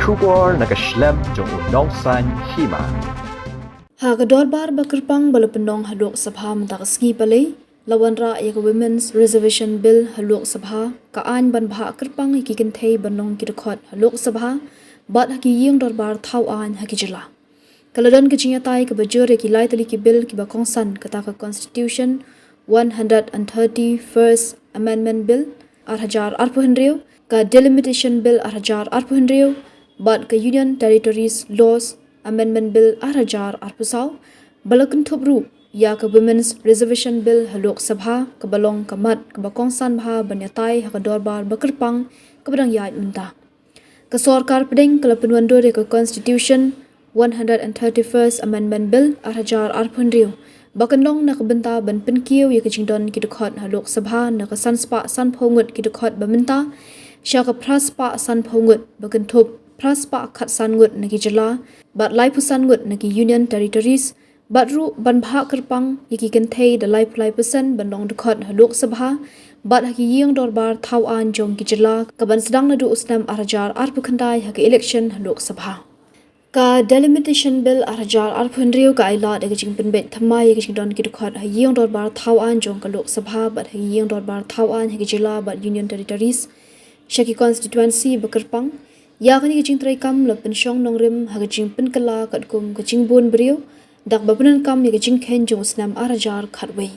Shubor nakaslem jong unong san Hima. Hagador bar Kyrpang balapendong haluk Sabha mentak Sngi palai lawan ra ya Women's Reservation Bill haluk Sabha kaan ban Bhah Kyrpang iki Kynthei banong kidakot haluk Sabha bat haki ying dor bar Thohdieng haki jela. Kaladan kejinya tai ke bajur ki lai tali ki bill ki bakongsan kata ke Constitution 131st Amendment Bill arhajar arpuhendrio ka Delimitation Bill arhajar arpuhendrio bat ke Union Territories Laws Amendment Bill arhajar arpusau balakan thubru ya ke Women's Reservation Bill haluk Sabha ke balong kamat ke bakongsan Bhah banyatai hakador bar Kyrpang ke badang yait mentah ke sorkar pedeng ke penuandur ke Constitution 131st Amendment Bill arhajar arpuhendrio bakan long nak benta ban penkiu ya kejingdon ki dekhot haluk Sabha nak sanspa san phongut ki dekhot bamenta sya ka praspa san phongut bakan thup praspa khat san ngut naki jela bat lai pusan ngut naki Union Territories bat ru ban Bhah Kyrpang yaki Kynthei da lai pusan ban long dekhot haluk Sabha bat haki ying dor bar Thohdieng jong ki jela ka ban sedang nadu usnam arhajar arpukhandai haki election haluk Sabha ka Delimitation Bill arhajar arpuhendrio ka ailat ya kejing penbet thamai ya kejing don ki dekhot haying dor bar Thohdieng jong ka lok Sabha bat haying dor bar Thohdieng haki jela bat Union Territories Shaki constituency Kyrpang ya kani kejing trai kam la pensyong nongrim ha kejing penkala kat kum kejing bon brio dak bapenan kam ya kejing khen jong snam arhajar khatwei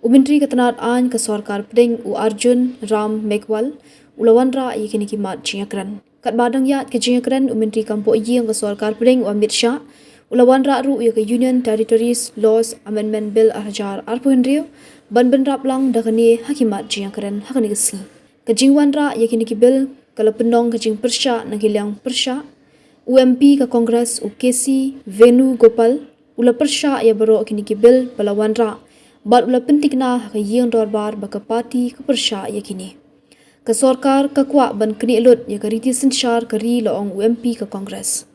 umintri katanat an ka sarkar pedeng u Arjun Ram Mekwal ulawan ra ya kini ki mat chingakran kat badang yat kejing akran umintri kampo yeng ka sarkar pedeng u Amit Shah ulawan ra ru ya ka Union Territories Laws Amendment Bill arhajar arpuhendrio ban rap lang dakani hakimat chingakran hakani kesi kejing wan ra ya kini ki bill kalau penong kejing persya nang hilang persya UMP ka Kongres UKC Venu Gopal ula persya ya baro kini ki bill balawan ra bat ula pentikna ka yeng dor bar baka parti ka persya ya kini ka sarkar ka kwa ban kini elut ya ka riti sensyar ka ri laong UMP ka Kongres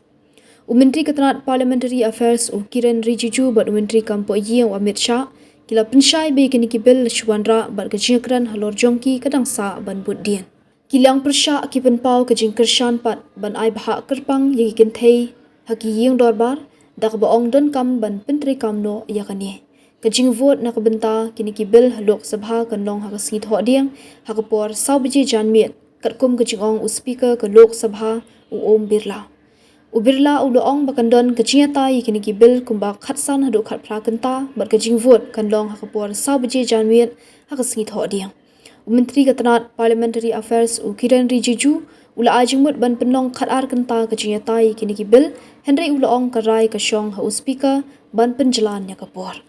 Umintri Ketenat Parliamentary Affairs Kiren Rijiju bat Umintri Kampo Yeng Amit Shah kila pensyai be kini ki bill shwanra bat kejingkran halor jongki kadang sa ban buddian kilang persya ki penpau kejing kershan pat ban ai Bhah Kyrpang yaki Kynthei haki yeng dor bar dak baong don kam ban pentri kam no yakani kejing vote nak benta kini ki bill haluk Sabha kanlong hak Sngi Thohdieng hak por saubeji janmiet katkum kejing ong speaker ke Lok Sabha Om Birla Ubirla uloong bakandon kejingata kini ki bill kumba khatsan hadu khat prakenta bat kejing vote kanlong hak por saubeji janmiet hak Sngi Thohdieng Menteri Ketenat Parliamentary Affairs Kiren Rijiju ula ajingmut ban penlong khat ar kenta kejingata kini ki bill Henry uloong karai ka syong ha speaker ban penjelan ya kapor